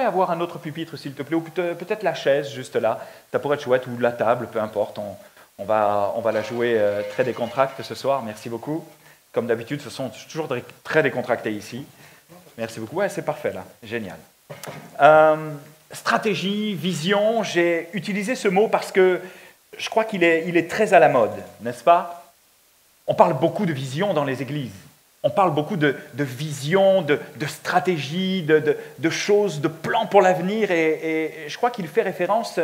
avoir un autre pupitre, s'il te plaît, ou peut-être la chaise, juste là. Ça pourrait être chouette, ou la table, peu importe. On va la jouer très décontractée ce soir. Merci beaucoup. Comme d'habitude, ce sont toujours très décontractés ici. Merci beaucoup. Ouais, c'est parfait, là. Génial. Stratégie, vision, j'ai utilisé ce mot parce que je crois qu'il est très à la mode, n'est-ce pas? On parle beaucoup de vision dans les églises. On parle beaucoup de vision, de stratégie, de choses, de plans pour l'avenir. Et je crois qu'il fait référence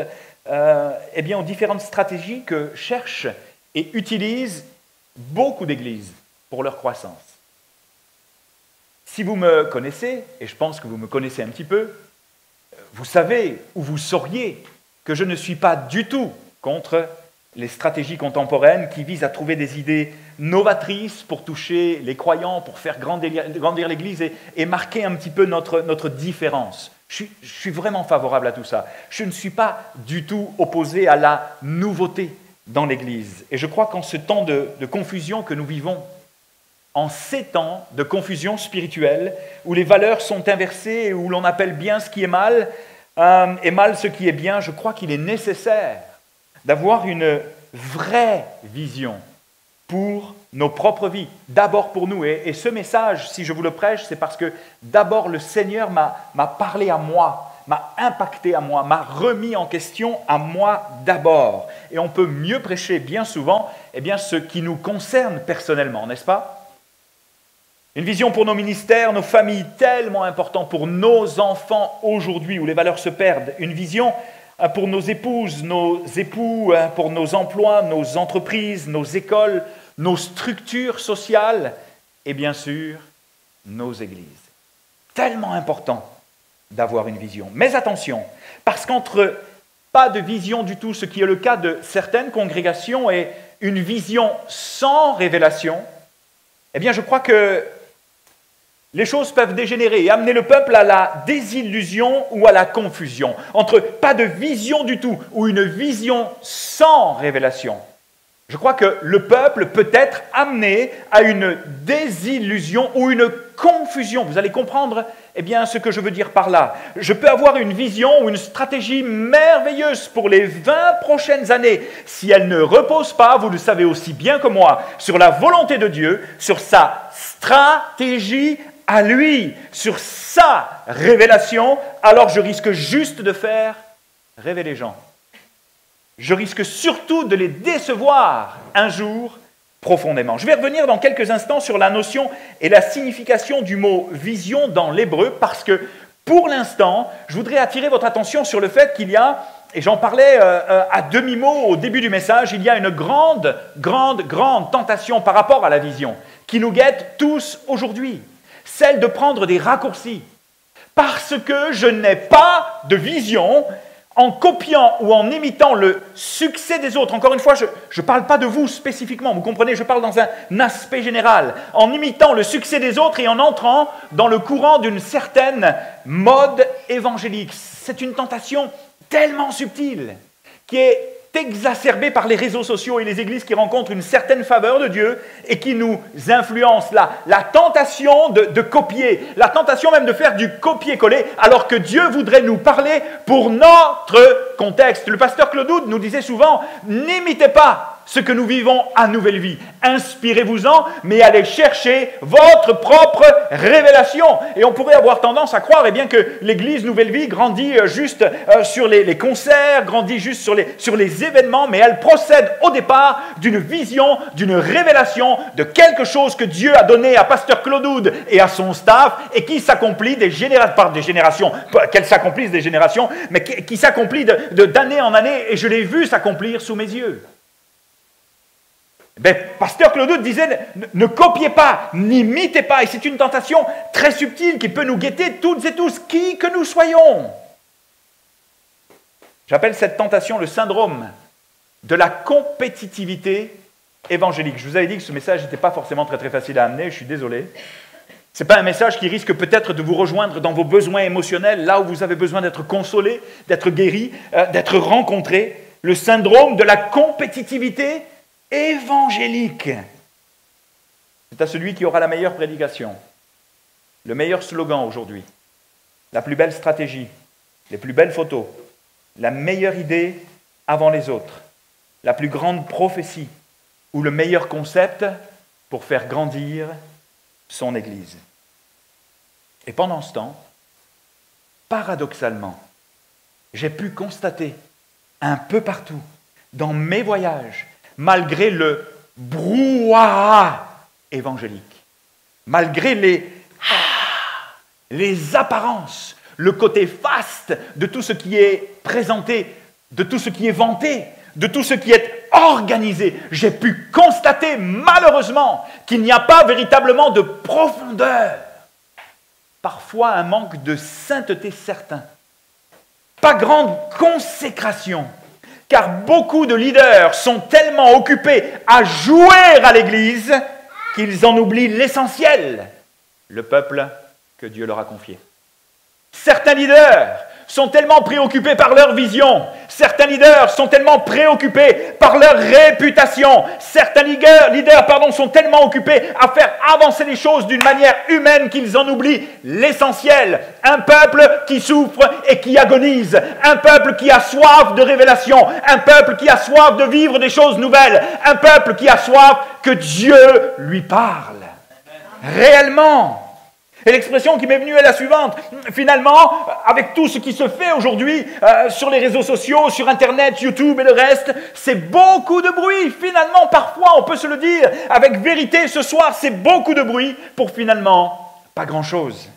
aux différentes stratégies que cherchent et utilisent beaucoup d'églises pour leur croissance. Si vous me connaissez, et je pense que vous me connaissez un petit peu, vous savez ou vous sauriez que je ne suis pas du tout contre les stratégies contemporaines qui visent à trouver des idées novatrices pour toucher les croyants, pour faire grandir l'Église et marquer un petit peu notre différence. Je suis vraiment favorable à tout ça. Je ne suis pas du tout opposé à la nouveauté dans l'Église. Et je crois qu'en ce temps de confusion que nous vivons, en ces temps de confusion spirituelle, où les valeurs sont inversées, où l'on appelle bien ce qui est mal et mal ce qui est bien, je crois qu'il est nécessaire d'avoir une vraie vision pour nos propres vies, d'abord pour nous. Et ce message, si je vous le prêche, c'est parce que d'abord le Seigneur m'a parlé à moi, m'a impacté à moi, m'a remis en question à moi d'abord. Et on peut mieux prêcher bien souvent ce qui nous concerne personnellement, n'est-ce pas ? Une vision pour nos ministères, nos familles, tellement important pour nos enfants aujourd'hui où les valeurs se perdent. Une vision pour nos épouses, nos époux, pour nos emplois, nos entreprises, nos écoles, nos structures sociales et bien sûr nos églises. Tellement important d'avoir une vision. Mais attention, parce qu'entre pas de vision du tout, ce qui est le cas de certaines congrégations, et une vision sans révélation, je crois que les choses peuvent dégénérer et amener le peuple à la désillusion ou à la confusion. Entre pas de vision du tout ou une vision sans révélation, je crois que le peuple peut être amené à une désillusion ou une confusion. Vous allez comprendre ce que je veux dire par là. Je peux avoir une vision ou une stratégie merveilleuse pour les 20 prochaines années. Si elle ne repose pas, vous le savez aussi bien que moi, sur la volonté de Dieu, sur sa stratégie à lui, sur sa révélation, alors je risque juste de faire rêver les gens. Je risque surtout de les décevoir un jour profondément. Je vais revenir dans quelques instants sur la notion et la signification du mot « vision » dans l'hébreu, parce que pour l'instant, je voudrais attirer votre attention sur le fait qu'il y a, et j'en parlais à demi-mot au début du message, il y a une grande tentation par rapport à la vision qui nous guette tous aujourd'hui. Celle de prendre des raccourcis. Parce que je n'ai pas de vision, en copiant ou en imitant le succès des autres. Encore une fois, je ne parle pas de vous spécifiquement, vous comprenez, je parle dans un aspect général. En imitant le succès des autres et en entrant dans le courant d'une certaine mode évangélique. C'est une tentation tellement subtile qui est exacerbée par les réseaux sociaux et les églises qui rencontrent une certaine faveur de Dieu et qui nous influencent. La tentation de copier, la tentation même de faire du copier-coller, alors que Dieu voudrait nous parler pour notre contexte. Le pasteur Claude Oud nous disait souvent, n'imitez pas ce que nous vivons à Nouvelle Vie. Inspirez-vous-en, mais allez chercher votre propre révélation. Et on pourrait avoir tendance à croire que l'Église Nouvelle Vie grandit juste sur les concerts, grandit juste sur les événements, mais elle procède au départ d'une vision, d'une révélation, de quelque chose que Dieu a donné à pasteur Claude Oud et à son staff, et qui s'accomplit qu'elle s'accomplisse des générations, mais qui s'accomplit d'année en année, et je l'ai vu s'accomplir sous mes yeux. Pasteur Claude Oud disait, ne copiez pas, n'imitez pas, et c'est une tentation très subtile qui peut nous guetter toutes et tous, qui que nous soyons. J'appelle cette tentation le syndrome de la compétitivité évangélique. Je vous avais dit que ce message n'était pas forcément très facile à amener, je suis désolé. Ce n'est pas un message qui risque peut-être de vous rejoindre dans vos besoins émotionnels, là où vous avez besoin d'être consolé, d'être guéri, d'être rencontré. Le syndrome de la compétitivité évangélique. C'est à celui qui aura la meilleure prédication, le meilleur slogan aujourd'hui, la plus belle stratégie, les plus belles photos, la meilleure idée avant les autres, la plus grande prophétie ou le meilleur concept pour faire grandir son Église. Et pendant ce temps, paradoxalement, j'ai pu constater un peu partout, dans mes voyages, malgré le brouhaha évangélique, malgré les apparences, le côté faste de tout ce qui est présenté, de tout ce qui est vanté, de tout ce qui est organisé, j'ai pu constater malheureusement qu'il n'y a pas véritablement de profondeur, parfois un manque de sainteté certain, pas grande consécration, car beaucoup de leaders sont tellement occupés à jouer à l'Église qu'ils en oublient l'essentiel, le peuple que Dieu leur a confié. Certains leaders sont tellement préoccupés par leur vision, certains leaders sont tellement préoccupés par leur réputation, certains leaders sont tellement occupés à faire avancer les choses d'une manière humaine qu'ils en oublient l'essentiel. Un peuple qui souffre et qui agonise, un peuple qui a soif de révélation, un peuple qui a soif de vivre des choses nouvelles, un peuple qui a soif que Dieu lui parle. Réellement. Et l'expression qui m'est venue est la suivante. Finalement, avec tout ce qui se fait aujourd'hui sur les réseaux sociaux, sur Internet, YouTube et le reste, c'est beaucoup de bruit. Finalement, parfois, on peut se le dire avec vérité ce soir, c'est beaucoup de bruit pour finalement pas grand-chose.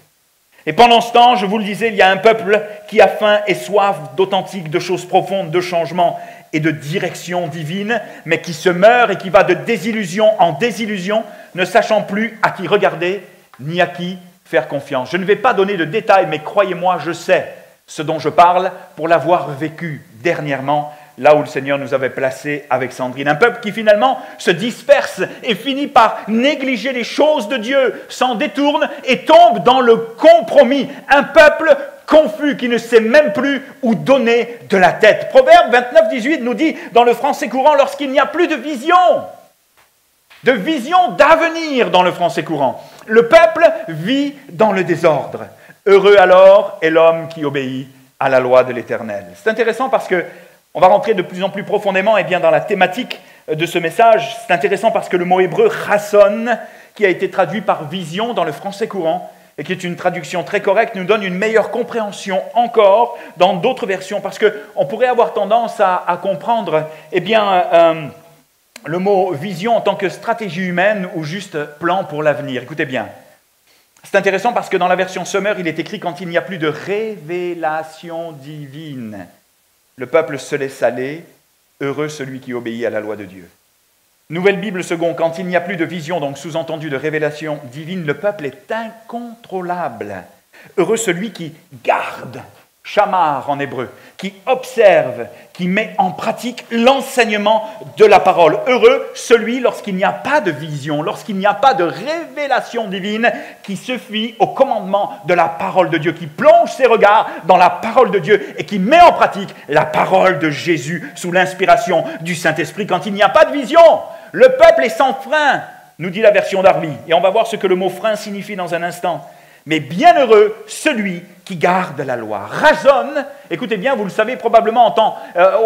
Et pendant ce temps, je vous le disais, il y a un peuple qui a faim et soif d'authentique, de choses profondes, de changements et de direction divine, mais qui se meurt et qui va de désillusion en désillusion, ne sachant plus à qui regarder ni à qui faire confiance. Je ne vais pas donner de détails, mais croyez-moi, je sais ce dont je parle pour l'avoir vécu dernièrement, là où le Seigneur nous avait placés avec Sandrine. Un peuple qui finalement se disperse et finit par négliger les choses de Dieu, s'en détourne et tombe dans le compromis. Un peuple confus qui ne sait même plus où donner de la tête. Proverbe 29-18 nous dit dans le français courant, lorsqu'il n'y a plus de vision d'avenir dans le français courant, le peuple vit dans le désordre. Heureux alors est l'homme qui obéit à la loi de l'Éternel. C'est intéressant parce que on va rentrer de plus en plus profondément dans la thématique de ce message. C'est intéressant parce que le mot hébreu « chasson », qui a été traduit par « vision » dans le français courant, et qui est une traduction très correcte, nous donne une meilleure compréhension encore dans d'autres versions, parce qu'on pourrait avoir tendance à comprendre le mot « vision » en tant que stratégie humaine ou juste plan pour l'avenir. Écoutez bien, c'est intéressant parce que dans la version Sommer, il est écrit « quand il n'y a plus de révélation divine ». Le peuple se laisse aller, heureux celui qui obéit à la loi de Dieu. Nouvelle Bible seconde, quand il n'y a plus de vision, donc sous-entendu de révélation divine, le peuple est incontrôlable. Heureux celui qui garde, shamar en hébreu, qui observe, qui met en pratique l'enseignement de la parole. Heureux celui lorsqu'il n'y a pas de vision, lorsqu'il n'y a pas de révélation divine, qui se fie au commandement de la parole de Dieu, qui plonge ses regards dans la parole de Dieu et qui met en pratique la parole de Jésus sous l'inspiration du Saint-Esprit. Quand il n'y a pas de vision, le peuple est sans frein, nous dit la version Darby. Et on va voir ce que le mot frein signifie dans un instant. Mais bienheureux celui qui garde la loi. Raisonne, écoutez bien, vous le savez probablement en temps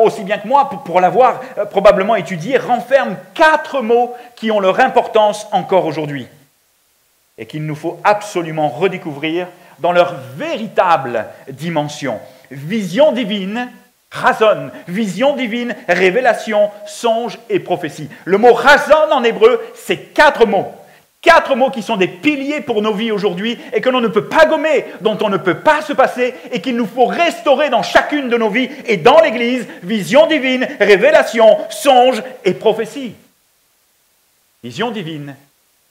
aussi bien que moi, pour l'avoir probablement étudié, renferme 4 mots qui ont leur importance encore aujourd'hui et qu'il nous faut absolument redécouvrir dans leur véritable dimension. Vision divine, raisonne, vision divine, révélation, songe et prophétie. Le mot raisonne en hébreu, c'est 4 mots. 4 mots qui sont des piliers pour nos vies aujourd'hui et que l'on ne peut pas gommer, dont on ne peut pas se passer et qu'il nous faut restaurer dans chacune de nos vies et dans l'Église. Vision divine, révélation, songe et prophétie. Vision divine,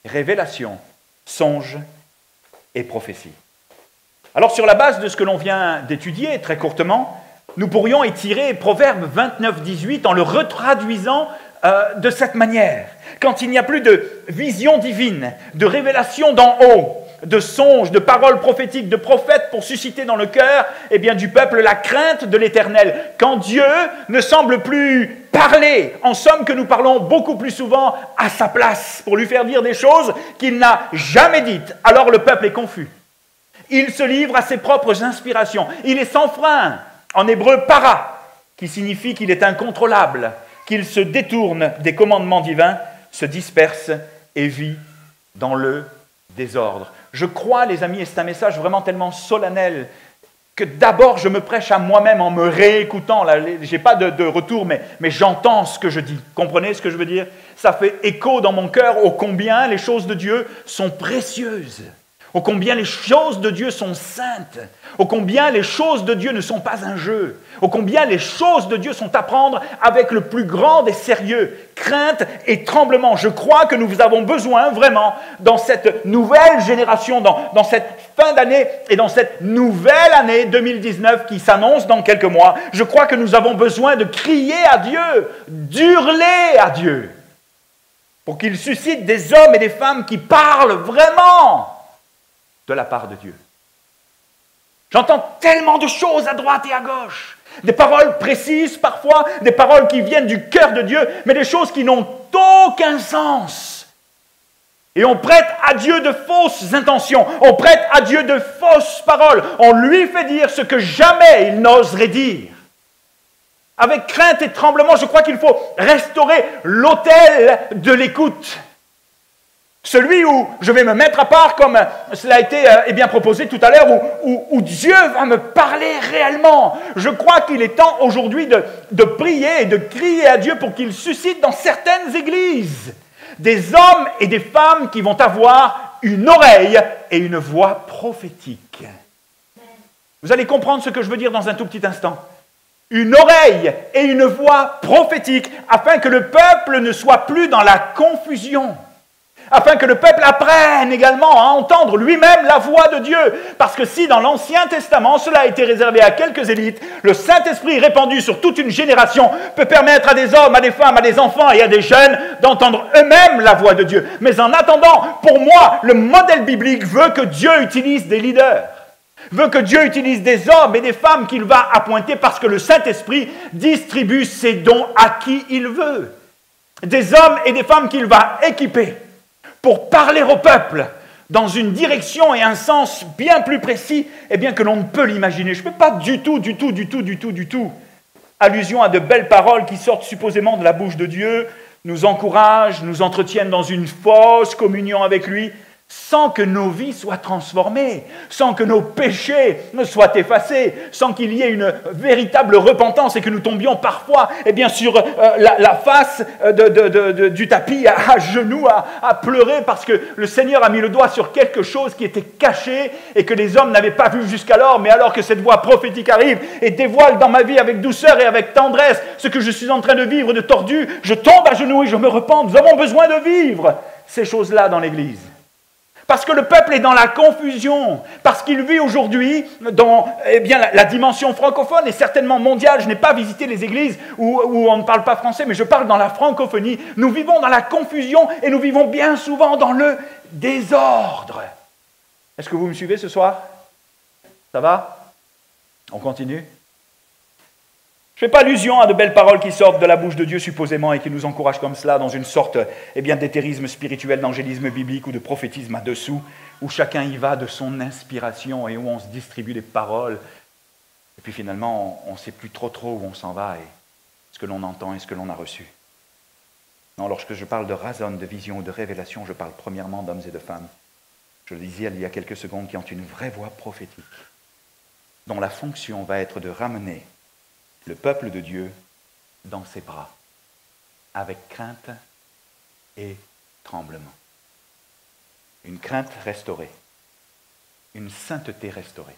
révélation, songe et prophétie. Alors sur la base de ce que l'on vient d'étudier très courtement, nous pourrions étirer Proverbe 29-18 en le retraduisant de cette manière. Quand il n'y a plus de vision divine, de révélation d'en haut, de songes, de paroles prophétiques, de prophètes pour susciter dans le cœur du peuple la crainte de l'Éternel. Quand Dieu ne semble plus parler, en somme que nous parlons beaucoup plus souvent à sa place pour lui faire dire des choses qu'il n'a jamais dites, alors le peuple est confus. Il se livre à ses propres inspirations. Il est sans frein. En hébreu, para, qui signifie qu'il est incontrôlable, qu'il se détourne des commandements divins, se disperse et vit dans le désordre. Je crois, les amis, et c'est un message vraiment tellement solennel, que d'abord je me prêche à moi-même en me réécoutant. Je n'ai pas de retour, mais j'entends ce que je dis. Comprenez ce que je veux dire? Ça fait écho dans mon cœur ô combien les choses de Dieu sont précieuses, ô combien les choses de Dieu sont saintes, ô combien les choses de Dieu ne sont pas un jeu, ô combien les choses de Dieu sont à prendre avec le plus grand des sérieux, crainte et tremblement. Je crois que nous avons besoin vraiment, dans cette nouvelle génération, dans cette fin d'année et dans cette nouvelle année 2019 qui s'annonce dans quelques mois, je crois que nous avons besoin de crier à Dieu, d'hurler à Dieu, pour qu'il suscite des hommes et des femmes qui parlent vraiment de la part de Dieu. J'entends tellement de choses à droite et à gauche, des paroles précises parfois, des paroles qui viennent du cœur de Dieu, mais des choses qui n'ont aucun sens. Et on prête à Dieu de fausses intentions, on prête à Dieu de fausses paroles, on lui fait dire ce que jamais il n'oserait dire. Avec crainte et tremblement, je crois qu'il faut restaurer l'autel de l'écoute. Celui où je vais me mettre à part, comme cela a été proposé tout à l'heure, où Dieu va me parler réellement. Je crois qu'il est temps aujourd'hui de prier et de crier à Dieu pour qu'il suscite dans certaines églises des hommes et des femmes qui vont avoir une oreille et une voix prophétique. Vous allez comprendre ce que je veux dire dans un tout petit instant. Une oreille et une voix prophétique, afin que le peuple ne soit plus dans la confusion. Afin que le peuple apprenne également à entendre lui-même la voix de Dieu. Parce que si dans l'Ancien Testament, cela a été réservé à quelques élites, le Saint-Esprit répandu sur toute une génération peut permettre à des hommes, à des femmes, à des enfants et à des jeunes d'entendre eux-mêmes la voix de Dieu. Mais en attendant, pour moi, le modèle biblique veut que Dieu utilise des leaders. Veut que Dieu utilise des hommes et des femmes qu'il va appointer parce que le Saint-Esprit distribue ses dons à qui il veut. Des hommes et des femmes qu'il va équiper pour parler au peuple dans une direction et un sens bien plus précis que l'on ne peut l'imaginer. Je ne fais pas du tout allusion à de belles paroles qui sortent supposément de la bouche de Dieu, nous encouragent, nous entretiennent dans une fausse communion avec lui, sans que nos vies soient transformées, sans que nos péchés ne soient effacés, sans qu'il y ait une véritable repentance et que nous tombions parfois sur la face du tapis, à genoux, à pleurer parce que le Seigneur a mis le doigt sur quelque chose qui était caché et que les hommes n'avaient pas vu jusqu'alors, mais alors que cette voix prophétique arrive et dévoile dans ma vie avec douceur et avec tendresse ce que je suis en train de vivre de tordu, je tombe à genoux et je me repens. Nous avons besoin de vivre ces choses-là dans l'Église. Parce que le peuple est dans la confusion, parce qu'il vit aujourd'hui dans la dimension francophone et certainement mondiale. Je n'ai pas visité les églises où on ne parle pas français, mais je parle dans la francophonie. Nous vivons dans la confusion et nous vivons bien souvent dans le désordre. Est-ce que vous me suivez ce soir? Ça va? On continue? Je ne fais pas allusion à de belles paroles qui sortent de la bouche de Dieu supposément et qui nous encouragent comme cela dans une sorte d'éthérisme spirituel, d'angélisme biblique ou de prophétisme à dessous, où chacun y va de son inspiration et où on se distribue des paroles. Et puis finalement, on ne sait plus trop où on s'en va et ce que l'on entend et ce que l'on a reçu. Non, lorsque je parle de razon, de vision ou de révélation, je parle premièrement d'hommes et de femmes. Je le disais il y a quelques secondes, qui ont une vraie voix prophétique, dont la fonction va être de ramener le peuple de Dieu dans ses bras, avec crainte et tremblement. Une crainte restaurée, une sainteté restaurée,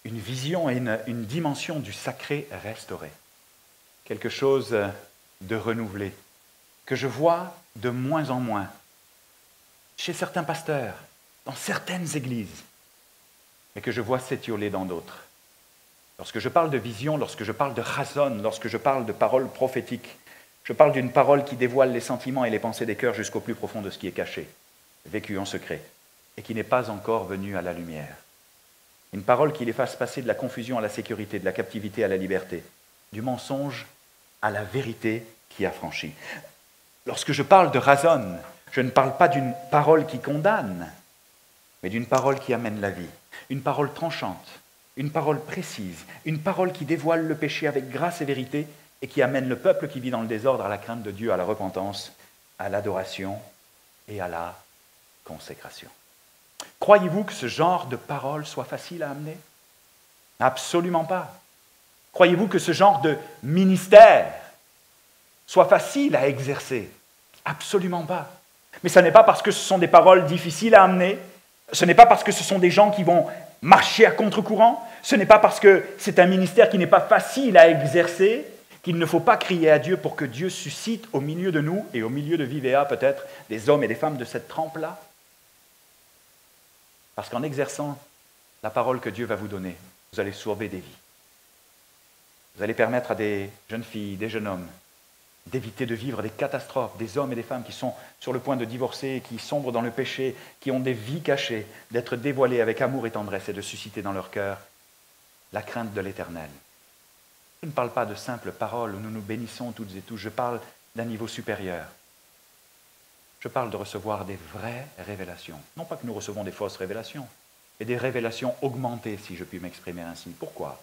une vision et une dimension du sacré restaurée, quelque chose de renouvelé, que je vois de moins en moins chez certains pasteurs, dans certaines églises, mais que je vois s'étioler dans d'autres. Lorsque je parle de vision, lorsque je parle de razon, lorsque je parle de paroles prophétiques, je parle d'une parole qui dévoile les sentiments et les pensées des cœurs jusqu'au plus profond de ce qui est caché, vécu en secret, et qui n'est pas encore venu à la lumière. Une parole qui les fasse passer de la confusion à la sécurité, de la captivité à la liberté, du mensonge à la vérité qui affranchit. Lorsque je parle de razon, je ne parle pas d'une parole qui condamne, mais d'une parole qui amène la vie, une parole tranchante, une parole précise, une parole qui dévoile le péché avec grâce et vérité et qui amène le peuple qui vit dans le désordre à la crainte de Dieu, à la repentance, à l'adoration et à la consécration. Croyez-vous que ce genre de parole soit facile à amener? Absolument pas. Croyez-vous que ce genre de ministère soit facile à exercer? Absolument pas. Mais ce n'est pas parce que ce sont des paroles difficiles à amener, ce n'est pas parce que ce sont des gens qui vont marcher à contre-courant, ce n'est pas parce que c'est un ministère qui n'est pas facile à exercer qu'il ne faut pas crier à Dieu pour que Dieu suscite au milieu de nous et au milieu de Vivea peut-être des hommes et des femmes de cette trempe-là. Parce qu'en exerçant la parole que Dieu va vous donner, vous allez sauver des vies. Vous allez permettre à des jeunes filles, des jeunes hommes, d'éviter de vivre des catastrophes, des hommes et des femmes qui sont sur le point de divorcer, qui sombrent dans le péché, qui ont des vies cachées, d'être dévoilés avec amour et tendresse et de susciter dans leur cœur la crainte de l'Éternel. Je ne parle pas de simples paroles où nous nous bénissons toutes et tous, je parle d'un niveau supérieur. Je parle de recevoir des vraies révélations. Non pas que nous recevons des fausses révélations, mais des révélations augmentées, si je puis m'exprimer ainsi. Pourquoi ?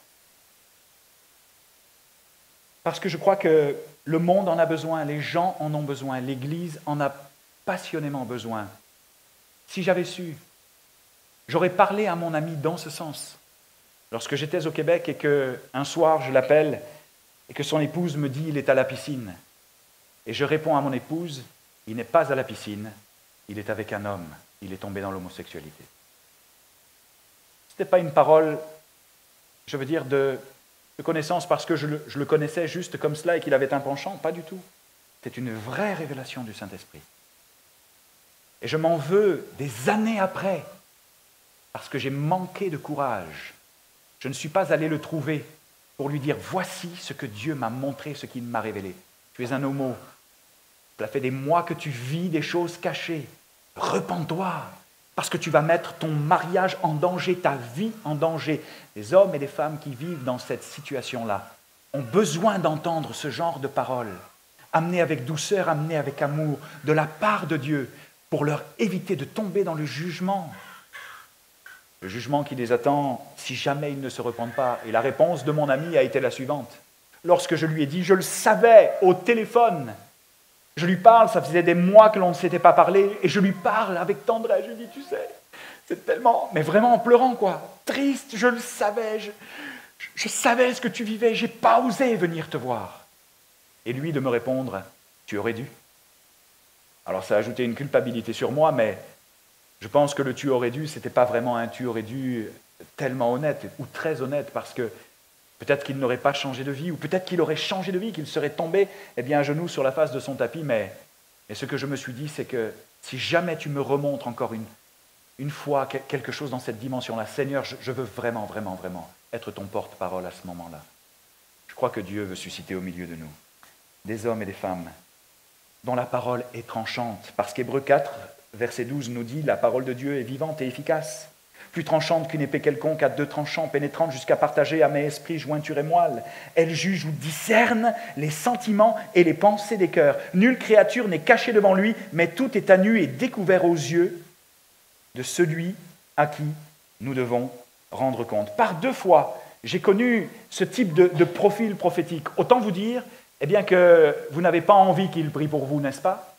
Parce que je crois que le monde en a besoin, les gens en ont besoin, l'Église en a passionnément besoin. Si j'avais su, j'aurais parlé à mon ami dans ce sens. Lorsque j'étais au Québec et qu'un soir je l'appelle et que son épouse me dit « il est à la piscine ». Et je réponds à mon épouse « il n'est pas à la piscine, il est avec un homme, il est tombé dans l'homosexualité ». Ce n'était pas une parole, je veux dire, de connaissance parce que je le connaissais juste comme cela et qu'il avait un penchant, pas du tout. C'était une vraie révélation du Saint-Esprit. Et je m'en veux des années après, parce que j'ai manqué de courage. Je ne suis pas allé le trouver pour lui dire « voici ce que Dieu m'a montré, ce qu'il m'a révélé. Tu es un homo. Cela fait des mois que tu vis des choses cachées. Repens-toi, parce que tu vas mettre ton mariage en danger, ta vie en danger. » Les hommes et les femmes qui vivent dans cette situation-là ont besoin d'entendre ce genre de paroles, amenées avec douceur, amenées avec amour, de la part de Dieu, pour leur éviter de tomber dans le jugement. Le jugement qui les attend si jamais ils ne se repentent pas. Et la réponse de mon ami a été la suivante. Lorsque je lui ai dit, je le savais au téléphone, je lui parle, ça faisait des mois que l'on ne s'était pas parlé, et je lui parle avec tendresse, je lui dis, tu sais, c'est tellement, mais vraiment en pleurant quoi, triste, je le savais, je savais ce que tu vivais, j'ai pas osé venir te voir. Et lui de me répondre, tu aurais dû. Alors ça a ajouté une culpabilité sur moi, mais je pense que le tu aurais dû, c'était pas vraiment un tu aurais dû tellement honnête, ou très honnête, parce que peut-être qu'il n'aurait pas changé de vie, ou peut-être qu'il aurait changé de vie, qu'il serait tombé à genoux sur la face de son tapis, mais ce que je me suis dit, c'est que si jamais tu me remontres encore une fois quelque chose dans cette dimension-là, Seigneur, je veux vraiment, vraiment, vraiment être ton porte-parole à ce moment-là. Je crois que Dieu veut susciter au milieu de nous des hommes et des femmes dont la parole est tranchante, parce qu'Hébreux 4, verset 12 nous dit « La parole de Dieu est vivante et efficace, plus tranchante qu'une épée quelconque à deux tranchants, pénétrante jusqu'à partager âme et esprit, jointure et moelle. Elle juge ou discerne les sentiments et les pensées des cœurs. Nulle créature n'est cachée devant lui, mais tout est à nu et découvert aux yeux de celui à qui nous devons rendre compte. » Par 2 fois, j'ai connu ce type de profil prophétique. Autant vous dire que vous n'avez pas envie qu'il prie pour vous, n'est-ce pas?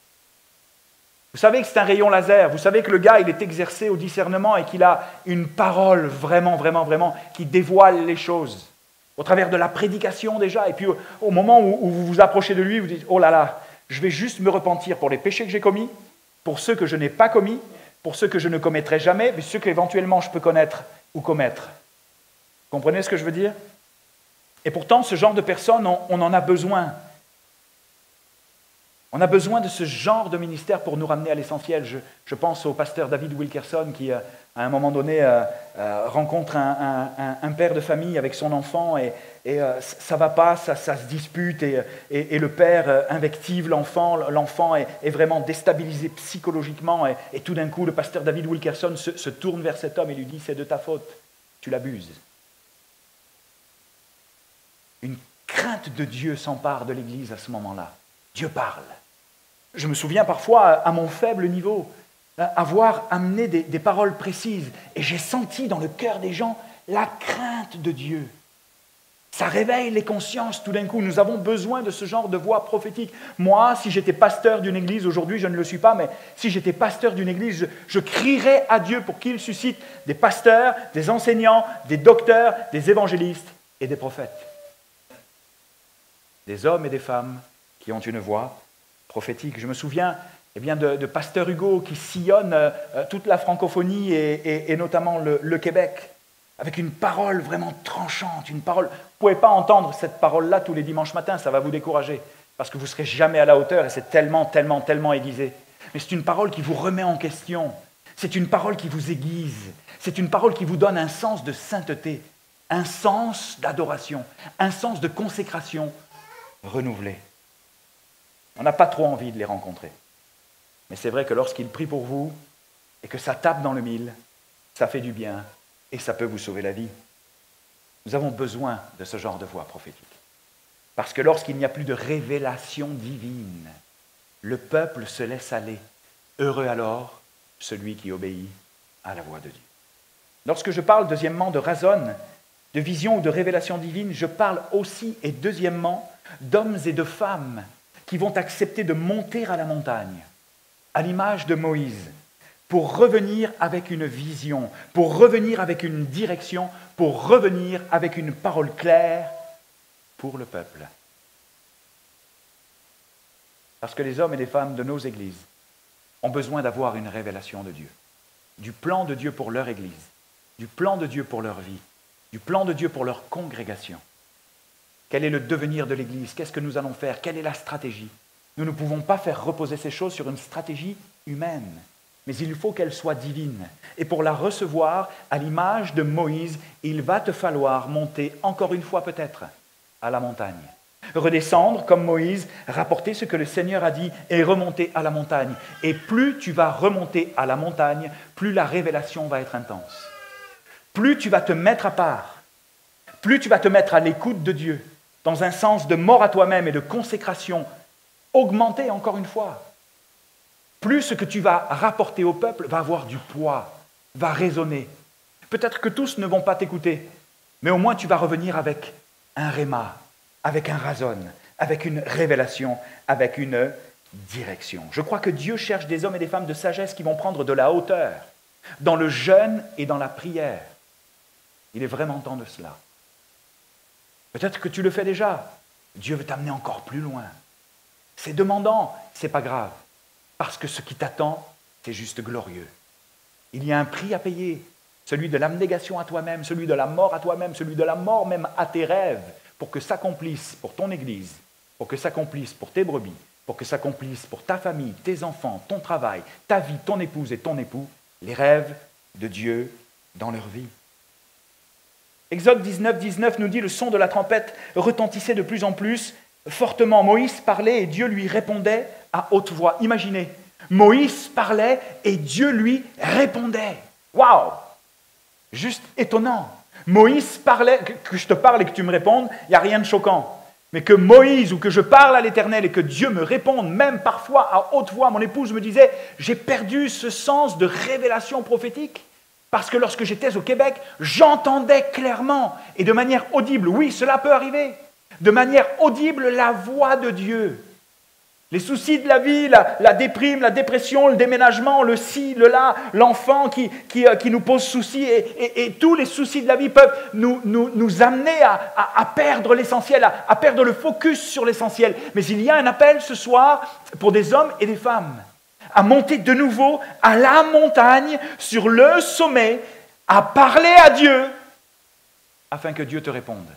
Vous savez que c'est un rayon laser, vous savez que le gars, il est exercé au discernement et qu'il a une parole vraiment, vraiment, vraiment qui dévoile les choses. Au travers de la prédication déjà, et puis au moment où vous vous approchez de lui, vous dites « Oh là là, je vais juste me repentir pour les péchés que j'ai commis, pour ceux que je n'ai pas commis, pour ceux que je ne commettrai jamais, mais ceux qu'éventuellement je peux connaître ou commettre. » Vous comprenez ce que je veux dire? Et pourtant, ce genre de personnes, on en a besoin. On a besoin de ce genre de ministère pour nous ramener à l'essentiel. Je pense au pasteur David Wilkerson qui, à un moment donné, rencontre un père de famille avec son enfant et ça ne va pas, ça se dispute et le père invective l'enfant. L'enfant est vraiment déstabilisé psychologiquement et tout d'un coup, le pasteur David Wilkerson se tourne vers cet homme et lui dit « C'est de ta faute, tu l'abuses. » Une crainte de Dieu s'empare de l'Église à ce moment-là. Dieu parle. Je me souviens parfois, à mon faible niveau, avoir amené des paroles précises. Et j'ai senti dans le cœur des gens la crainte de Dieu. Ça réveille les consciences tout d'un coup. Nous avons besoin de ce genre de voix prophétique. Moi, si j'étais pasteur d'une église, aujourd'hui je ne le suis pas, mais si j'étais pasteur d'une église, je crierais à Dieu pour qu'il suscite des pasteurs, des enseignants, des docteurs, des évangélistes et des prophètes. Des hommes et des femmes qui ont une voix prophétique. Je me souviens de pasteur Hugo qui sillonne toute la francophonie et notamment le Québec, avec une parole vraiment tranchante, une parole. Vous ne pouvez pas entendre cette parole-là tous les dimanches matins, ça va vous décourager, parce que vous ne serez jamais à la hauteur et c'est tellement aiguisé. Mais c'est une parole qui vous remet en question, c'est une parole qui vous aiguise, c'est une parole qui vous donne un sens de sainteté, un sens d'adoration, un sens de consécration renouvelé. On n'a pas trop envie de les rencontrer. Mais c'est vrai que lorsqu'ils prient pour vous et que ça tape dans le mille, ça fait du bien et ça peut vous sauver la vie. Nous avons besoin de ce genre de voix prophétique. Parce que lorsqu'il n'y a plus de révélation divine, le peuple se laisse aller. Heureux alors celui qui obéit à la voix de Dieu. Lorsque je parle deuxièmement de razon, de vision ou de révélation divine, je parle aussi et deuxièmement d'hommes et de femmes qui vont accepter de monter à la montagne, à l'image de Moïse, pour revenir avec une vision, pour revenir avec une direction, pour revenir avec une parole claire pour le peuple. Parce que les hommes et les femmes de nos églises ont besoin d'avoir une révélation de Dieu, du plan de Dieu pour leur église, du plan de Dieu pour leur vie, du plan de Dieu pour leur congrégation. Quel est le devenir de l'Église? Qu'est-ce que nous allons faire? Quelle est la stratégie? Nous ne pouvons pas faire reposer ces choses sur une stratégie humaine, mais il faut qu'elle soit divine. Et pour la recevoir, à l'image de Moïse, il va te falloir monter encore une fois peut-être à la montagne. Redescendre comme Moïse, rapporter ce que le Seigneur a dit et remonter à la montagne. Et plus tu vas remonter à la montagne, plus la révélation va être intense. Plus tu vas te mettre à part, plus tu vas te mettre à l'écoute de Dieu, dans un sens de mort à toi-même et de consécration augmenté encore une fois, plus ce que tu vas rapporter au peuple va avoir du poids, va résonner. Peut-être que tous ne vont pas t'écouter, mais au moins tu vas revenir avec un réma, avec un razon, avec une révélation, avec une direction. Je crois que Dieu cherche des hommes et des femmes de sagesse qui vont prendre de la hauteur dans le jeûne et dans la prière. Il est vraiment temps de cela. Peut-être que tu le fais déjà. Dieu veut t'amener encore plus loin. C'est demandant, c'est pas grave. Parce que ce qui t'attend, c'est juste glorieux. Il y a un prix à payer. Celui de l'abnégation à toi-même, celui de la mort à toi-même, celui de la mort même à tes rêves, pour que s'accomplisse pour ton Église, pour que s'accomplisse pour tes brebis, pour que s'accomplisse pour ta famille, tes enfants, ton travail, ta vie, ton épouse et ton époux, les rêves de Dieu dans leur vie. Exode 19, 19 nous dit « Le son de la trompette retentissait de plus en plus, fortement. Moïse parlait et Dieu lui répondait à haute voix. » Imaginez, Moïse parlait et Dieu lui répondait. Waouh! Juste étonnant. Moïse parlait, que je te parle et que tu me répondes, il n'y a rien de choquant. Mais que Moïse ou que je parle à l'Éternel et que Dieu me réponde, même parfois à haute voix, mon épouse me disait « J'ai perdu ce sens de révélation prophétique. » Parce que lorsque j'étais au Québec, j'entendais clairement et de manière audible, oui, cela peut arriver, de manière audible la voix de Dieu. Les soucis de la vie, la déprime, la dépression, le déménagement, le ci, le là, l'enfant qui nous pose souci et tous les soucis de la vie peuvent nous amener à perdre l'essentiel, à perdre le focus sur l'essentiel. Mais il y a un appel ce soir pour des hommes et des femmes à monter de nouveau à la montagne, sur le sommet, à parler à Dieu, afin que Dieu te réponde.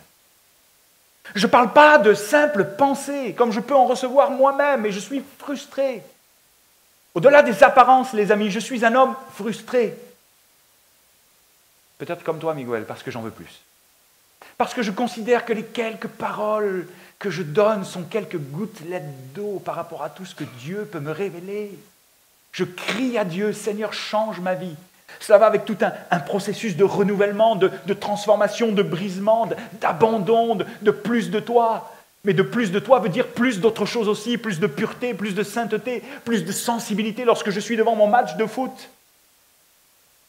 Je ne parle pas de simples pensées, comme je peux en recevoir moi-même, et je suis frustré. Au-delà des apparences, les amis, je suis un homme frustré. Peut-être comme toi, Miguel, parce que j'en veux plus. Parce que je considère que les quelques paroles que je donne sont quelques gouttelettes d'eau par rapport à tout ce que Dieu peut me révéler. Je crie à Dieu, Seigneur, change ma vie. Cela va avec tout un processus de renouvellement, de transformation, de brisement, d'abandon, de plus de toi. Mais de plus de toi veut dire plus d'autres choses aussi, plus de pureté, plus de sainteté, plus de sensibilité lorsque je suis devant mon match de foot.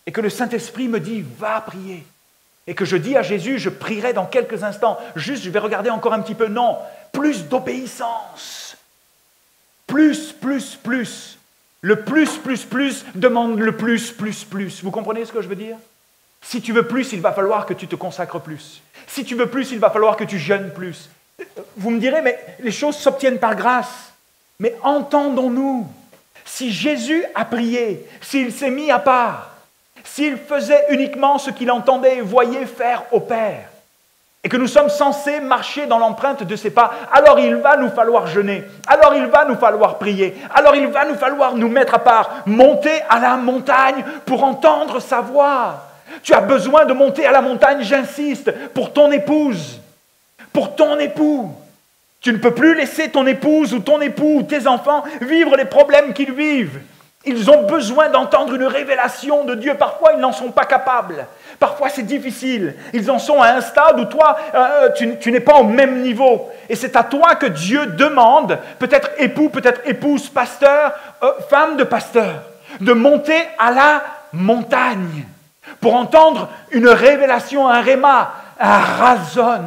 Et que le Saint-Esprit me dit, va prier. Et que je dis à Jésus, je prierai dans quelques instants. Juste, je vais regarder encore un petit peu. Non, plus d'obéissance. Plus. Le plus demande le plus. Vous comprenez ce que je veux dire? Si tu veux plus, il va falloir que tu te consacres plus. Si tu veux plus, il va falloir que tu jeûnes plus. Vous me direz, mais les choses s'obtiennent par grâce. Mais entendons-nous, si Jésus a prié, s'il s'est mis à part, s'il faisait uniquement ce qu'il entendait et voyait faire au Père, et que nous sommes censés marcher dans l'empreinte de ses pas, alors il va nous falloir jeûner, alors il va nous falloir prier, alors il va nous falloir nous mettre à part, monter à la montagne pour entendre sa voix. Tu as besoin de monter à la montagne, j'insiste, pour ton épouse, pour ton époux. Tu ne peux plus laisser ton épouse ou ton époux ou tes enfants vivre les problèmes qu'ils vivent. Ils ont besoin d'entendre une révélation de Dieu. Parfois, ils n'en sont pas capables. Parfois, c'est difficile. Ils en sont à un stade où toi, tu n'es pas au même niveau. Et c'est à toi que Dieu demande, peut-être époux, peut-être épouse, pasteur, femme de pasteur, de monter à la montagne pour entendre une révélation, un réma, un razon,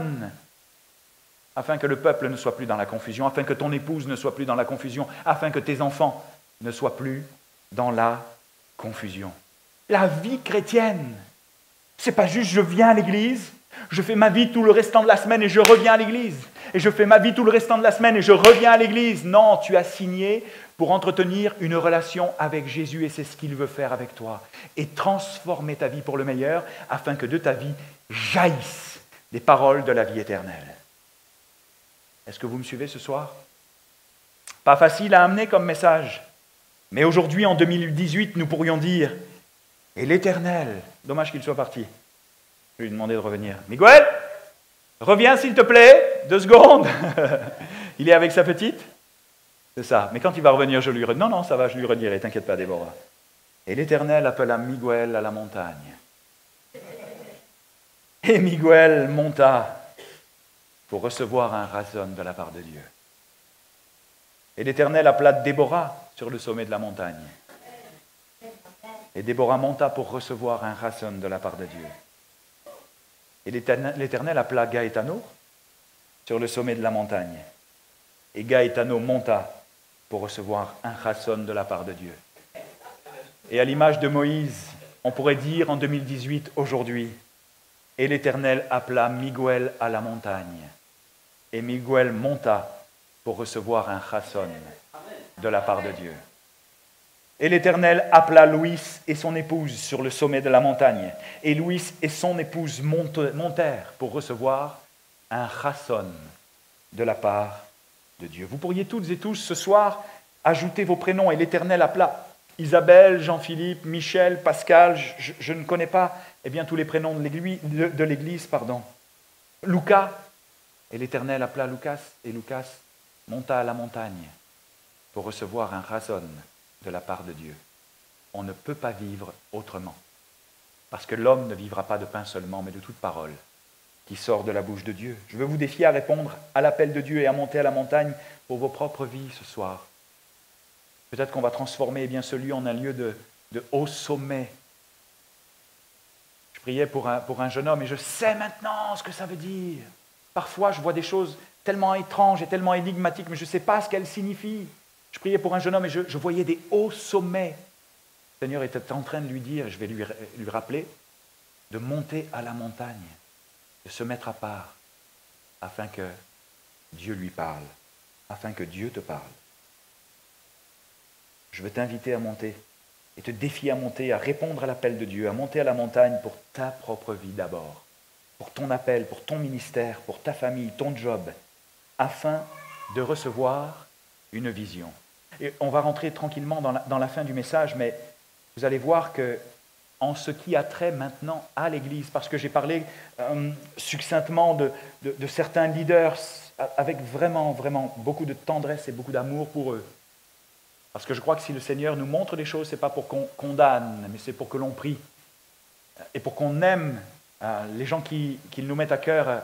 afin que le peuple ne soit plus dans la confusion, afin que ton épouse ne soit plus dans la confusion, afin que tes enfants ne soient plus dans la confusion. La vie chrétienne, c'est pas juste je viens à l'église, je fais ma vie tout le restant de la semaine et je reviens à l'église. Et je fais ma vie tout le restant de la semaine et je reviens à l'église. Non, tu as signé pour entretenir une relation avec Jésus et c'est ce qu'il veut faire avec toi. Et transformer ta vie pour le meilleur afin que de ta vie jaillissent des paroles de la vie éternelle. Est-ce que vous me suivez ce soir? Pas facile à amener comme message. Mais aujourd'hui, en 2018, nous pourrions dire « Et l'Éternel », dommage qu'il soit parti. Je vais lui demander de revenir. « Miguel, reviens s'il te plaît, 2 secondes. » Il est avec sa petite? C'est ça. Mais quand il va revenir, je lui redirai. Non, ça va, je lui redirai, t'inquiète pas, Déborah. « Et l'Éternel appela Miguel à la montagne. Et Miguel monta pour recevoir un razon de la part de Dieu. Et l'Éternel appela Déborah sur le sommet de la montagne. Et Déborah monta pour recevoir un razon de la part de Dieu. Et l'Éternel appela Gaétano sur le sommet de la montagne. Et Gaétano monta pour recevoir un razon de la part de Dieu. Et à l'image de Moïse, on pourrait dire en 2018, aujourd'hui, et l'Éternel appela Miguel à la montagne. Et Miguel monta pour recevoir un razon de la part de Dieu. Et l'Éternel appela Louis et son épouse sur le sommet de la montagne. Et Louis et son épouse montèrent pour recevoir un razon de la part de Dieu. Vous pourriez toutes et tous ce soir ajouter vos prénoms. Et l'Éternel appela Isabelle, Jean-Philippe, Michel, Pascal, je ne connais pas tous les prénoms de l'Église. Lucas, et l'Éternel appela Lucas, et Lucas monta à la montagne pour recevoir un razon de la part de Dieu. On ne peut pas vivre autrement, parce que l'homme ne vivra pas de pain seulement, mais de toute parole qui sort de la bouche de Dieu. Je veux vous défier à répondre à l'appel de Dieu et à monter à la montagne pour vos propres vies ce soir. Peut-être qu'on va transformer ce lieu en un lieu de haut sommet. Je priais pour un jeune homme et je sais maintenant ce que ça veut dire. Parfois, je vois des choses tellement étranges et tellement énigmatiques, mais je ne sais pas ce qu'elles signifient. Je priais pour un jeune homme et je voyais des hauts sommets. Le Seigneur était en train de lui dire, je vais lui rappeler, de monter à la montagne, de se mettre à part, afin que Dieu lui parle, afin que Dieu te parle. Je veux t'inviter à monter et te défier à monter, à répondre à l'appel de Dieu, à monter à la montagne pour ta propre vie d'abord, pour ton appel, pour ton ministère, pour ta famille, ton job, afin de recevoir une vision. Et on va rentrer tranquillement dans la fin du message, mais vous allez voir que en ce qui a trait maintenant à l'Église, parce que j'ai parlé succinctement de certains leaders avec vraiment, vraiment beaucoup de tendresse et beaucoup d'amour pour eux. Parce que je crois que si le Seigneur nous montre des choses, ce n'est pas pour qu'on condamne, mais c'est pour que l'on prie. Et pour qu'on aime les gens qui nous mettent à cœur.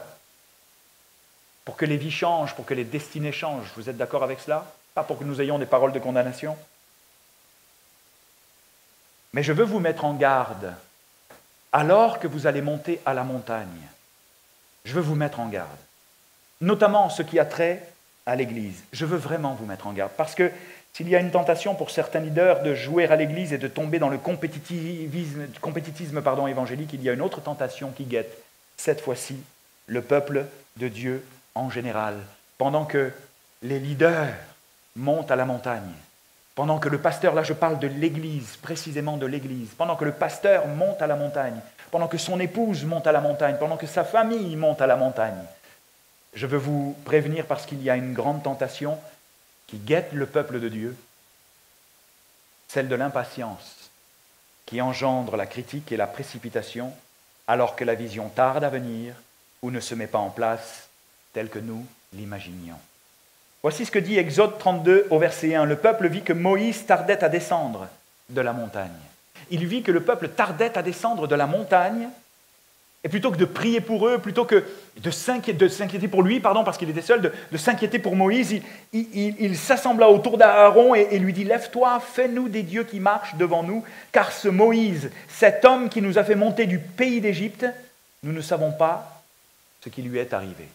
pour que les vies changent, pour que les destinées changent. Vous êtes d'accord avec cela? Pas pour que nous ayons des paroles de condamnation. Mais je veux vous mettre en garde, alors que vous allez monter à la montagne. Je veux vous mettre en garde, notamment en ce qui a trait à l'Église. Je veux vraiment vous mettre en garde, parce que s'il y a une tentation pour certains leaders de jouer à l'Église et de tomber dans le compétitisme évangélique, il y a une autre tentation qui guette, cette fois-ci, le peuple de Dieu en général. Pendant que les leaders montent à la montagne, pendant que le pasteur, là je parle de l'Église, précisément de l'Église, pendant que le pasteur monte à la montagne, pendant que son épouse monte à la montagne, pendant que sa famille monte à la montagne, je veux vous prévenir parce qu'il y a une grande tentation qui guette le peuple de Dieu, celle de l'impatience, qui engendre la critique et la précipitation, alors que la vision tarde à venir ou ne se met pas en place telle que nous l'imaginions. Voici ce que dit Exode 32 au verset 1. Le peuple vit que Moïse tardait à descendre de la montagne. Il vit que le peuple tardait à descendre de la montagne. Et plutôt que de prier pour eux, plutôt que de s'inquiéter pour lui, parce qu'il était seul, de s'inquiéter pour Moïse, il s'assembla autour d'Aaron et lui dit « Lève-toi, fais-nous des dieux qui marchent devant nous, car ce Moïse, cet homme qui nous a fait monter du pays d'Égypte, nous ne savons pas ce qui lui est arrivé. »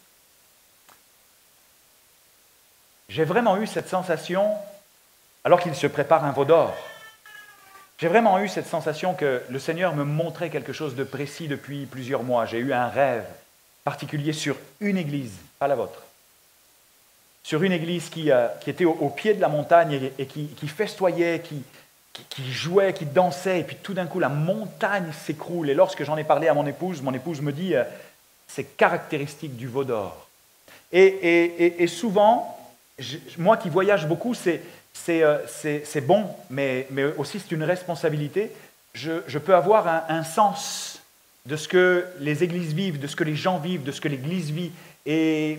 J'ai vraiment eu cette sensation, alors qu'il se prépare un veau d'or, j'ai vraiment eu cette sensation que le Seigneur me montrait quelque chose de précis depuis plusieurs mois. J'ai eu un rêve particulier sur une église, pas la vôtre. Sur une église qui était au pied de la montagne et qui festoyait, qui jouait, qui dansait. Et puis tout d'un coup, la montagne s'écroule. Et lorsque j'en ai parlé à mon épouse me dit c'est caractéristique du veau d'or. Et souvent, moi qui voyage beaucoup, c'est bon, mais aussi c'est une responsabilité. Je peux avoir un sens de ce que les églises vivent, de ce que les gens vivent, de ce que l'église vit, et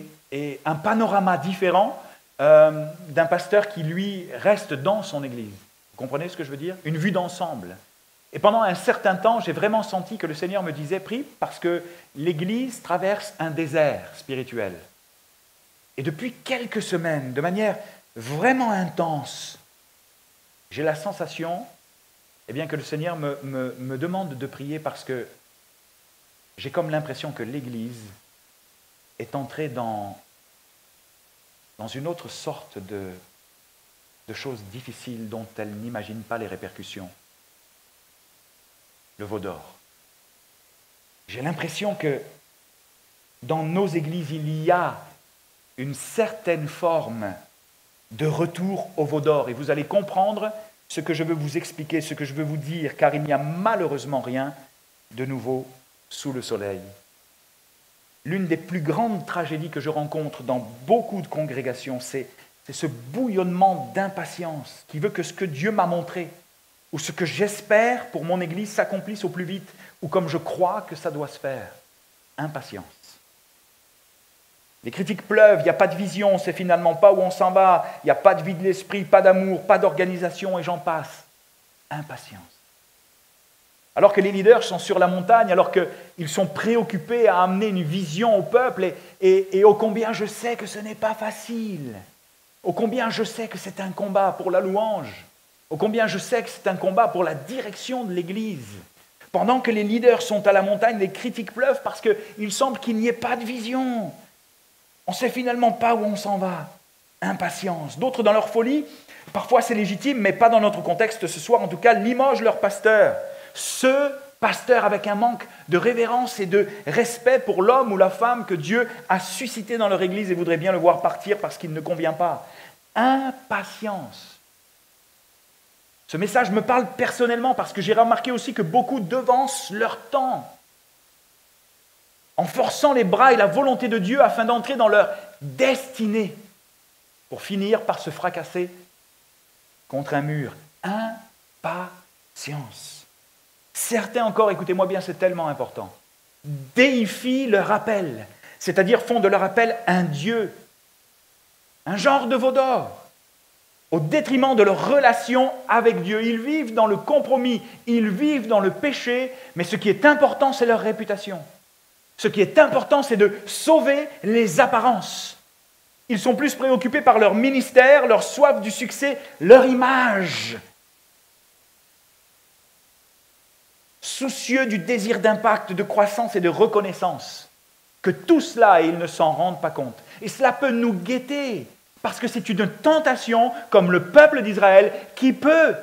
un panorama différent d'un pasteur qui, lui, reste dans son église. Vous comprenez ce que je veux dire? Une vue d'ensemble. Et pendant un certain temps, j'ai vraiment senti que le Seigneur me disait, prie, parce que l'église traverse un désert spirituel. Et depuis quelques semaines, de manière vraiment intense, j'ai la sensation que le Seigneur me demande de prier parce que j'ai comme l'impression que l'Église est entrée dans une autre sorte de choses difficiles dont elle n'imagine pas les répercussions. Le veau d'or. J'ai l'impression que dans nos églises, il y a une certaine forme de retour au veau d'or. Et vous allez comprendre ce que je veux vous expliquer, ce que je veux vous dire, car il n'y a malheureusement rien de nouveau sous le soleil. L'une des plus grandes tragédies que je rencontre dans beaucoup de congrégations, c'est ce bouillonnement d'impatience qui veut que ce que Dieu m'a montré, ou ce que j'espère pour mon Église s'accomplisse au plus vite, ou comme je crois que ça doit se faire. Impatience. Les critiques pleuvent, il n'y a pas de vision, on ne sait finalement pas où on s'en va, il n'y a pas de vie de l'esprit, pas d'amour, pas d'organisation, et j'en passe. Impatience. Alors que les leaders sont sur la montagne, alors qu'ils sont préoccupés à amener une vision au peuple, et ô combien je sais que ce n'est pas facile, ô combien je sais que c'est un combat pour la louange, ô combien je sais que c'est un combat pour la direction de l'Église. Pendant que les leaders sont à la montagne, les critiques pleuvent parce qu'il semble qu'il n'y ait pas de vision. On ne sait finalement pas où on s'en va. Impatience. D'autres, dans leur folie, parfois c'est légitime, mais pas dans notre contexte ce soir, en tout cas, limogent leur pasteur. Ce pasteur avec un manque de révérence et de respect pour l'homme ou la femme que Dieu a suscité dans leur église et voudrait bien le voir partir parce qu'il ne convient pas. Impatience. Ce message me parle personnellement parce que j'ai remarqué aussi que beaucoup devancent leur temps en forçant les bras et la volonté de Dieu afin d'entrer dans leur destinée, pour finir par se fracasser contre un mur. Impatience. Certains encore, écoutez-moi bien, c'est tellement important, déifient leur appel, c'est-à-dire font de leur appel un Dieu, un genre de veau d'or, au détriment de leur relation avec Dieu. Ils vivent dans le compromis, ils vivent dans le péché, mais ce qui est important, c'est leur réputation. Ce qui est important, c'est de sauver les apparences. Ils sont plus préoccupés par leur ministère, leur soif du succès, leur image. Soucieux du désir d'impact, de croissance et de reconnaissance. Que tout cela, et ils ne s'en rendent pas compte. Et cela peut nous guetter, parce que c'est une tentation, comme le peuple d'Israël, qui peut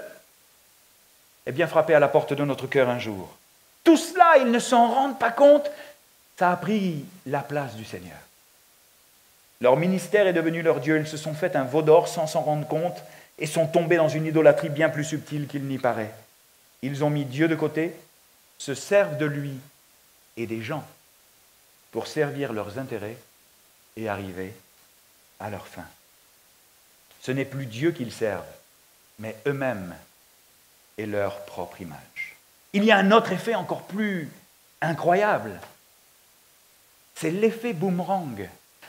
frapper à la porte de notre cœur un jour. Tout cela, ils ne s'en rendent pas compte. Ça a pris la place du Seigneur. Leur ministère est devenu leur Dieu. Ils se sont fait un veau d'or sans s'en rendre compte et sont tombés dans une idolâtrie bien plus subtile qu'il n'y paraît. Ils ont mis Dieu de côté, se servent de lui et des gens pour servir leurs intérêts et arriver à leur fin. Ce n'est plus Dieu qu'ils servent, mais eux-mêmes et leur propre image. Il y a un autre effet encore plus incroyable. C'est l'effet boomerang.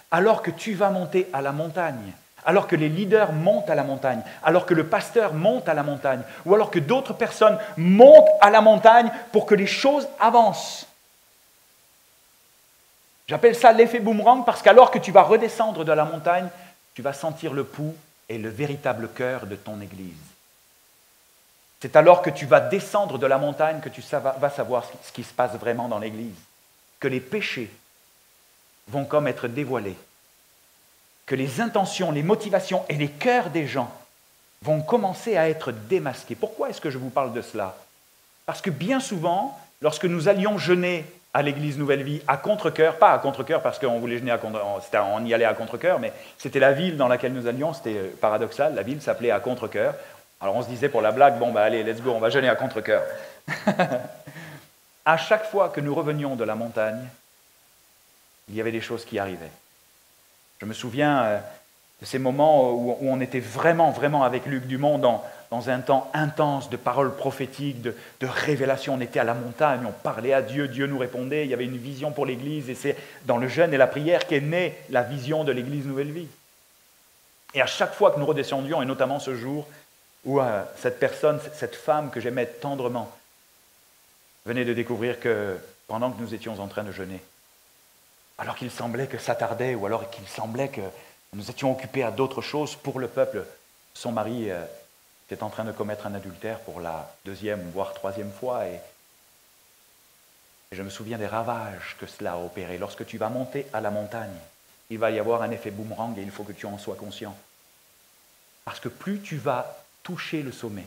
Alors que tu vas monter à la montagne, alors que les leaders montent à la montagne, alors que le pasteur monte à la montagne, ou alors que d'autres personnes montent à la montagne pour que les choses avancent. J'appelle ça l'effet boomerang parce qu'alors que tu vas redescendre de la montagne, tu vas sentir le pouls et le véritable cœur de ton Église. C'est alors que tu vas descendre de la montagne que tu vas savoir ce qui se passe vraiment dans l'Église. Que les péchés vont comme être dévoilés. Que les intentions, les motivations et les cœurs des gens vont commencer à être démasqués. Pourquoi est-ce que je vous parle de cela? Parce que bien souvent, lorsque nous allions jeûner à l'Église Nouvelle Vie à contre-cœur, pas à contre-cœur parce qu'on voulait jeûner on y allait à contre-cœur, mais c'était la ville dans laquelle nous allions, c'était paradoxal, la ville s'appelait à contre-cœur. Alors on se disait pour la blague, allez, let's go, on va jeûner à contre-cœur. À chaque fois que nous revenions de la montagne, il y avait des choses qui arrivaient. Je me souviens de ces moments où on était vraiment, vraiment avec Luc Dumont dans un temps intense de paroles prophétiques, de révélations. On était à la montagne, on parlait à Dieu, Dieu nous répondait, il y avait une vision pour l'Église, et c'est dans le jeûne et la prière qu'est née la vision de l'Église Nouvelle Vie. Et à chaque fois que nous redescendions, et notamment ce jour où cette personne, cette femme que j'aimais tendrement, venait de découvrir que pendant que nous étions en train de jeûner, alors qu'il semblait que ça tardait, ou alors qu'il semblait que nous étions occupés à d'autres choses pour le peuple, son mari était en train de commettre un adultère pour la deuxième, voire troisième fois, et je me souviens des ravages que cela a opéré. Lorsque tu vas monter à la montagne, il va y avoir un effet boomerang, et il faut que tu en sois conscient. Parce que plus tu vas toucher le sommet,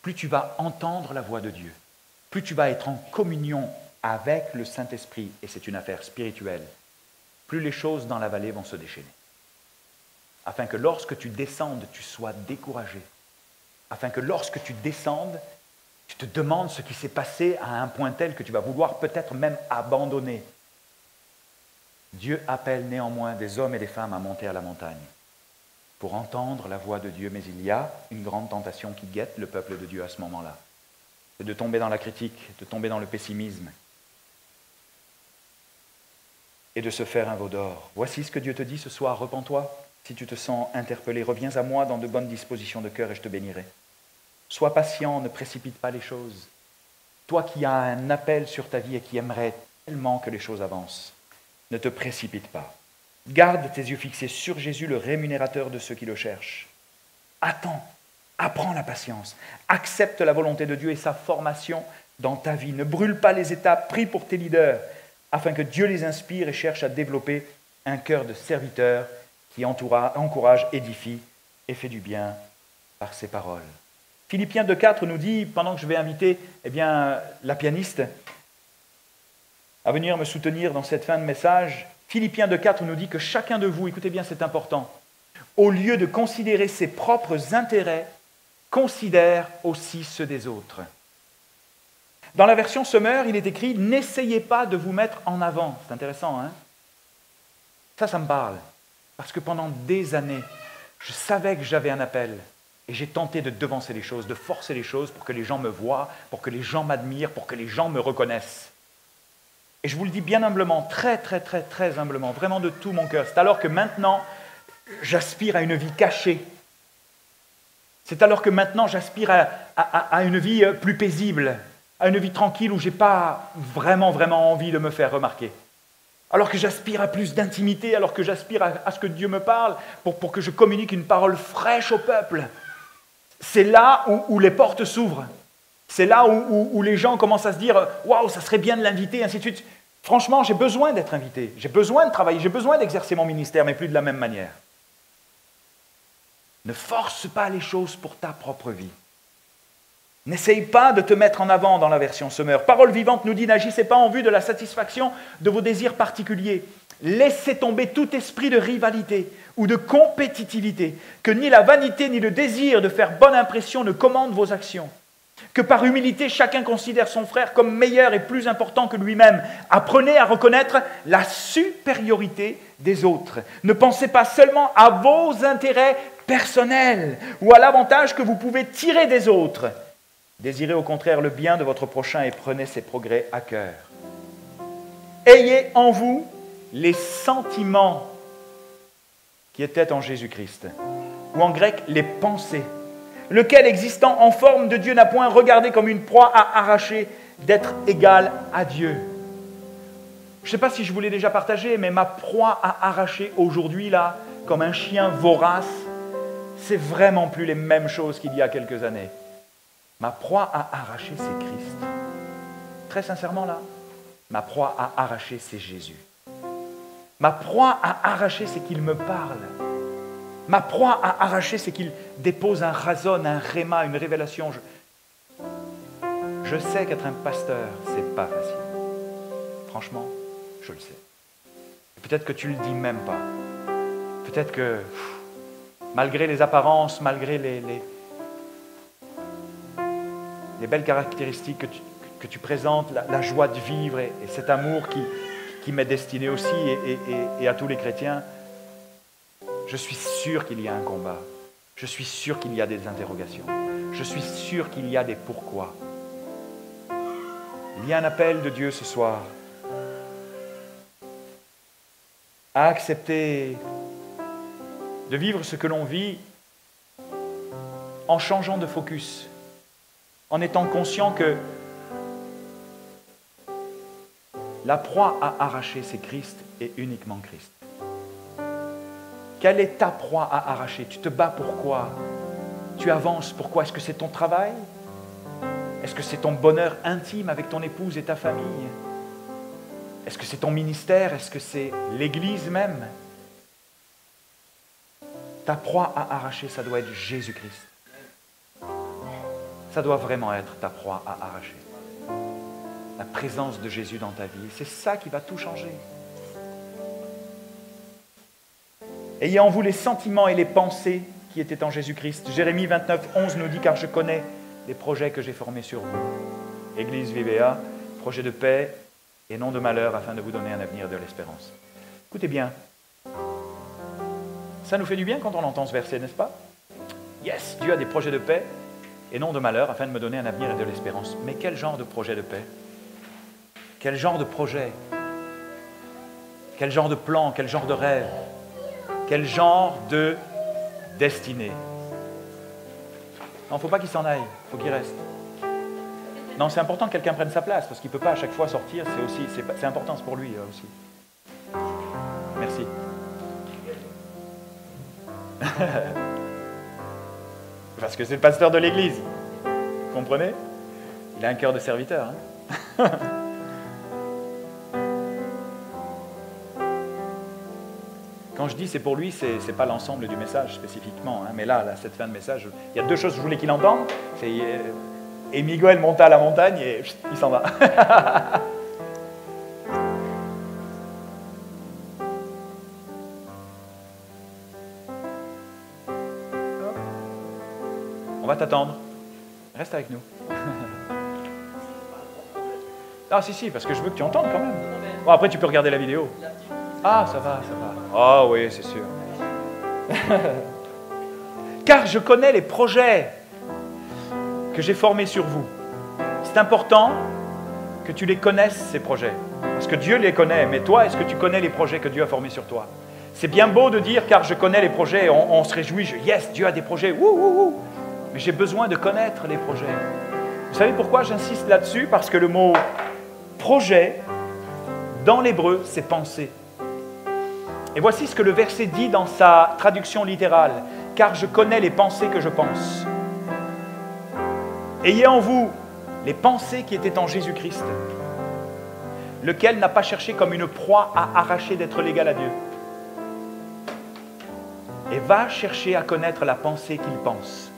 plus tu vas entendre la voix de Dieu, plus tu vas être en communion avec le Saint-Esprit, et c'est une affaire spirituelle, plus les choses dans la vallée vont se déchaîner. Afin que lorsque tu descendes, tu sois découragé. Afin que lorsque tu descendes, tu te demandes ce qui s'est passé à un point tel que tu vas vouloir peut-être même abandonner. Dieu appelle néanmoins des hommes et des femmes à monter à la montagne pour entendre la voix de Dieu, mais il y a une grande tentation qui guette le peuple de Dieu à ce moment-là. C'est de tomber dans la critique, de tomber dans le pessimisme, et de se faire un veau d'or. Voici ce que Dieu te dit ce soir, repens-toi. Si tu te sens interpellé, reviens à moi dans de bonnes dispositions de cœur et je te bénirai. Sois patient, ne précipite pas les choses. Toi qui as un appel sur ta vie et qui aimerais tellement que les choses avancent, ne te précipite pas. Garde tes yeux fixés sur Jésus, le rémunérateur de ceux qui le cherchent. Attends, apprends la patience, accepte la volonté de Dieu et sa formation dans ta vie. Ne brûle pas les étapes, prie pour tes leaders, afin que Dieu les inspire et cherche à développer un cœur de serviteur qui encourage, édifie et fait du bien par ses paroles. Philippiens 2,4 nous dit, pendant que je vais inviter la pianiste à venir me soutenir dans cette fin de message, Philippiens 2,4 nous dit que chacun de vous, écoutez bien, c'est important, au lieu de considérer ses propres intérêts, considère aussi ceux des autres. Dans la version Sommer, il est écrit « N'essayez pas de vous mettre en avant ». C'est intéressant, hein? Ça me parle. Parce que pendant des années, je savais que j'avais un appel. Et j'ai tenté de devancer les choses, de forcer les choses pour que les gens me voient, pour que les gens m'admirent, pour que les gens me reconnaissent. Et je vous le dis bien humblement, très, très, très, très humblement, vraiment de tout mon cœur. C'est alors que maintenant, j'aspire à une vie cachée. C'est alors que maintenant, j'aspire à une vie plus paisible. à une vie tranquille où je n'ai pas vraiment envie de me faire remarquer. Alors que j'aspire à plus d'intimité, alors que j'aspire à ce que Dieu me parle, pour que je communique une parole fraîche au peuple. C'est là où les portes s'ouvrent. C'est là où les gens commencent à se dire « Waouh, ça serait bien de l'inviter », ainsi de suite. Franchement, j'ai besoin d'être invité, j'ai besoin de travailler, j'ai besoin d'exercer mon ministère, mais plus de la même manière. Ne force pas les choses pour ta propre vie. N'essaye pas de te mettre en avant dans la version Semeur. Parole vivante nous dit, n'agissez pas en vue de la satisfaction de vos désirs particuliers. Laissez tomber tout esprit de rivalité ou de compétitivité, que ni la vanité ni le désir de faire bonne impression ne commandent vos actions. Que par humilité, chacun considère son frère comme meilleur et plus important que lui-même. Apprenez à reconnaître la supériorité des autres. Ne pensez pas seulement à vos intérêts personnels ou à l'avantage que vous pouvez tirer des autres. Désirez au contraire le bien de votre prochain et prenez ses progrès à cœur. Ayez en vous les sentiments qui étaient en Jésus-Christ, ou en grec, les pensées, lequel, existant en forme de Dieu, n'a point regardé comme une proie à arracher d'être égal à Dieu. Je ne sais pas si je vous l'ai déjà partagé, mais ma proie à arracher aujourd'hui, là, comme un chien vorace, c'est vraiment plus les mêmes choses qu'il y a quelques années. Ma proie à arracher, c'est Christ. Très sincèrement, là, ma proie à arracher, c'est Jésus. Ma proie à arracher, c'est qu'il me parle. Ma proie à arracher, c'est qu'il dépose un razon, un réma, une révélation. Je sais qu'être un pasteur, c'est pas facile. Franchement, je le sais. Peut-être que tu le dis même pas. Peut-être que, malgré les apparences, malgré les belles caractéristiques que tu présentes, la joie de vivre et cet amour qui m'est destiné aussi et à tous les chrétiens, je suis sûr qu'il y a un combat. Je suis sûr qu'il y a des interrogations. Je suis sûr qu'il y a des pourquoi. Il y a un appel de Dieu ce soir à accepter de vivre ce que l'on vit en changeant de focus, en étant conscient que la proie à arracher, c'est Christ et uniquement Christ. Quelle est ta proie à arracher? Tu te bats pourquoi? Tu avances pourquoi? Est-ce que c'est ton travail? Est-ce que c'est ton bonheur intime avec ton épouse et ta famille? Est-ce que c'est ton ministère? Est-ce que c'est l'Église même? Ta proie à arracher, ça doit être Jésus-Christ. Ça doit vraiment être ta proie à arracher. La présence de Jésus dans ta vie. C'est ça qui va tout changer. Ayez en vous les sentiments et les pensées qui étaient en Jésus-Christ. Jérémie 29, 11 nous dit « Car je connais les projets que j'ai formés sur vous. » Église Vivea, projet de paix et non de malheur afin de vous donner un avenir et de l'espérance. Écoutez bien, ça nous fait du bien quand on entend ce verset, n'est-ce pas? Yes, Dieu a des projets de paix et non de malheur afin de me donner un avenir et de l'espérance. Mais quel genre de projet de paix? Quel genre de projet? Quel genre de plan? Quel genre de rêve? Quel genre de destinée? Non, il ne faut pas qu'il s'en aille, il faut qu'il reste. Non, c'est important que quelqu'un prenne sa place, parce qu'il ne peut pas à chaque fois sortir, c'est important, c'est pour lui aussi. Merci. Parce que c'est le pasteur de l'église. Vous comprenez? Il a un cœur de serviteur. Hein. Quand je dis c'est pour lui, ce n'est pas l'ensemble du message spécifiquement. Hein. Mais là, cette fin de message, il y a deux choses que je voulais qu'il entende. C'est et Miguel monta à la montagne et il s'en va. On va t'attendre. Reste avec nous. Ah si, parce que je veux que tu entendes quand même. Bon, après tu peux regarder la vidéo. Ah, ça va. Ah oui, c'est sûr. Car je connais les projets que j'ai formés sur vous. C'est important que tu les connaisses, ces projets. Parce que Dieu les connaît. Mais toi, est-ce que tu connais les projets que Dieu a formés sur toi? C'est bien beau de dire, car je connais les projets, on se réjouit. Yes, Dieu a des projets. Mais j'ai besoin de connaître les projets. Vous savez pourquoi j'insiste là-dessus? Parce que le mot projet, dans l'hébreu, c'est penser. Et voici ce que le verset dit dans sa traduction littérale. « Car je connais les pensées que je pense. Ayez en vous les pensées qui étaient en Jésus-Christ, lequel n'a pas cherché comme une proie à arracher d'être l'égal à Dieu. Et va chercher à connaître la pensée qu'il pense.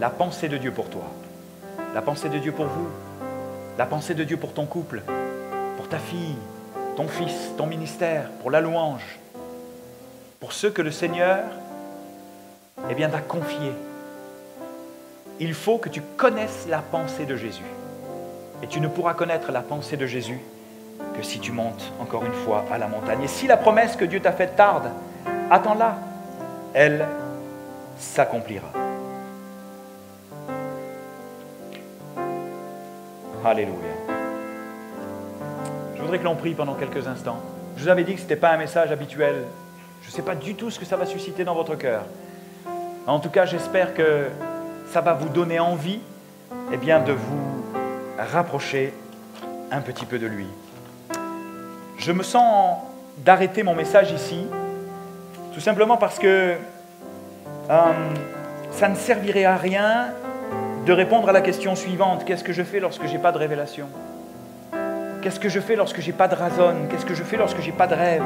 La pensée de Dieu pour toi. La pensée de Dieu pour vous. La pensée de Dieu pour ton couple, pour ta fille, ton fils, ton ministère, pour la louange. Pour ceux que le Seigneur t'a confié. Il faut que tu connaisses la pensée de Jésus. Et tu ne pourras connaître la pensée de Jésus que si tu montes encore une fois à la montagne. Et si la promesse que Dieu t'a faite tarde, attends-la, elle s'accomplira. Alléluia. Je voudrais que l'on prie pendant quelques instants. Je vous avais dit que ce n'était pas un message habituel. Je ne sais pas du tout ce que ça va susciter dans votre cœur. En tout cas, j'espère que ça va vous donner envie de vous rapprocher un petit peu de lui. Je me sens d'arrêter mon message ici, tout simplement parce que ça ne servirait à rien de répondre à la question suivante. Qu'est-ce que je fais lorsque je n'ai pas de révélation? Qu'est-ce que je fais lorsque je n'ai pas de raison? Qu'est-ce que je fais lorsque je n'ai pas de rêve?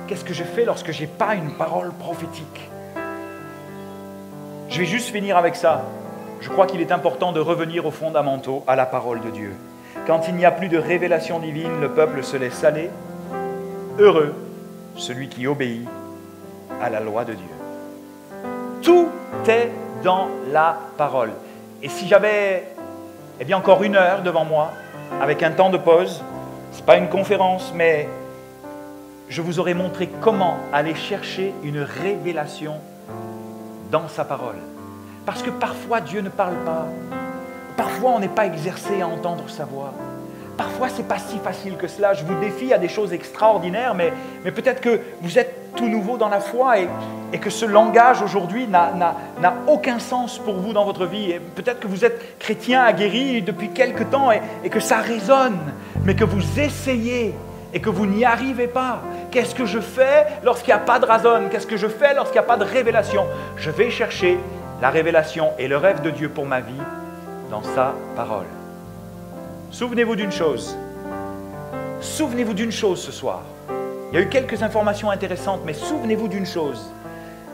Qu'est-ce que je fais lorsque je n'ai pas une parole prophétique? Je vais juste finir avec ça. Je crois qu'il est important de revenir aux fondamentaux, à la parole de Dieu. Quand il n'y a plus de révélation divine, le peuple se laisse aller. Heureux celui qui obéit à la loi de Dieu. Tout est dans la parole. Et si j'avais encore 1 heure devant moi, avec un temps de pause, ce n'est pas une conférence, mais je vous aurais montré comment aller chercher une révélation dans sa parole. Parce que parfois Dieu ne parle pas. Parfois on n'est pas exercé à entendre sa voix. Parfois ce n'est pas si facile que cela. Je vous défie à des choses extraordinaires, mais peut-être que vous êtes tout nouveau dans la foi et que ce langage aujourd'hui n'a aucun sens pour vous dans votre vie. Et peut-être que vous êtes chrétien aguerri depuis quelque temps et que ça résonne, mais que vous essayez et que vous n'y arrivez pas. Qu'est-ce que je fais lorsqu'il n'y a pas de raison? Qu'est-ce que je fais lorsqu'il n'y a pas de révélation? Je vais chercher la révélation et le rêve de Dieu pour ma vie dans sa parole. Souvenez-vous d'une chose. Souvenez-vous d'une chose ce soir. Il y a eu quelques informations intéressantes, mais souvenez-vous d'une chose.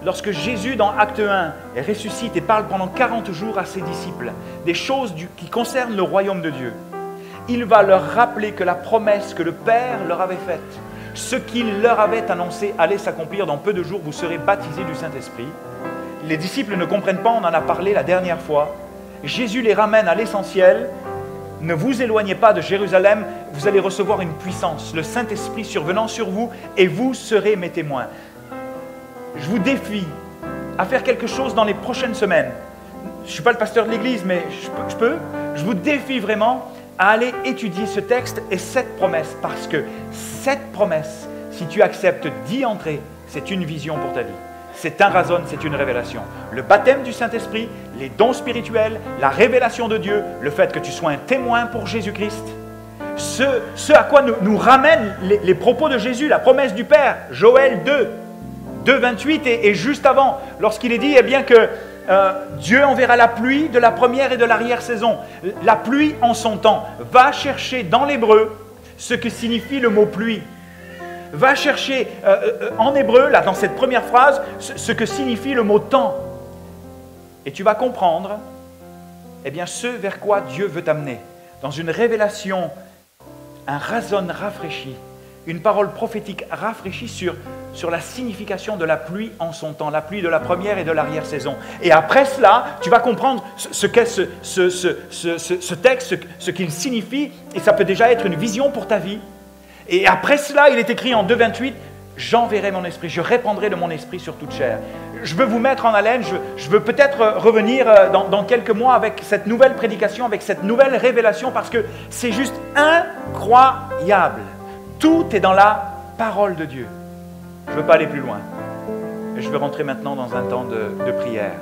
Lorsque Jésus, dans Acte 1, ressuscite et parle pendant 40 jours à ses disciples, des choses qui concernent le royaume de Dieu, il va leur rappeler que la promesse que le Père leur avait faite, ce qu'il leur avait annoncé allait s'accomplir dans peu de jours, vous serez baptisés du Saint-Esprit. Les disciples ne comprennent pas, on en a parlé la dernière fois. Jésus les ramène à l'essentiel. Ne vous éloignez pas de Jérusalem, vous allez recevoir une puissance, le Saint-Esprit survenant sur vous, et vous serez mes témoins. Je vous défie à faire quelque chose dans les prochaines semaines. Je ne suis pas le pasteur de l'église, mais je vous défie vraiment à aller étudier ce texte et cette promesse, parce que cette promesse, si tu acceptes d'y entrer, c'est une vision pour ta vie. C'est un raison, c'est une révélation. Le baptême du Saint-Esprit, les dons spirituels, la révélation de Dieu, le fait que tu sois un témoin pour Jésus-Christ, ce à quoi nous ramènent les propos de Jésus, la promesse du Père, Joël 2, 28 et juste avant, lorsqu'il est dit que Dieu enverra la pluie de la première et de l'arrière-saison. La pluie en son temps. Va chercher dans l'hébreu ce que signifie le mot pluie. Va chercher en hébreu, là, dans cette première phrase, ce que signifie le mot temps. Et tu vas comprendre ce vers quoi Dieu veut t'amener. Dans une révélation, un raison rafraîchi, une parole prophétique rafraîchie sur la signification de la pluie en son temps, la pluie de la première et de l'arrière-saison. Et après cela, tu vas comprendre ce qu'est ce texte, ce qu'il signifie, et ça peut déjà être une vision pour ta vie. Et après cela, il est écrit en 2,28, « J'enverrai mon esprit, je répandrai de mon esprit sur toute chair. » Je veux vous mettre en haleine, je veux peut-être revenir dans quelques mois avec cette nouvelle prédication, avec cette nouvelle révélation, parce que c'est juste incroyable. Tout est dans la parole de Dieu. Je ne veux pas aller plus loin. Je veux rentrer maintenant dans un temps de prière.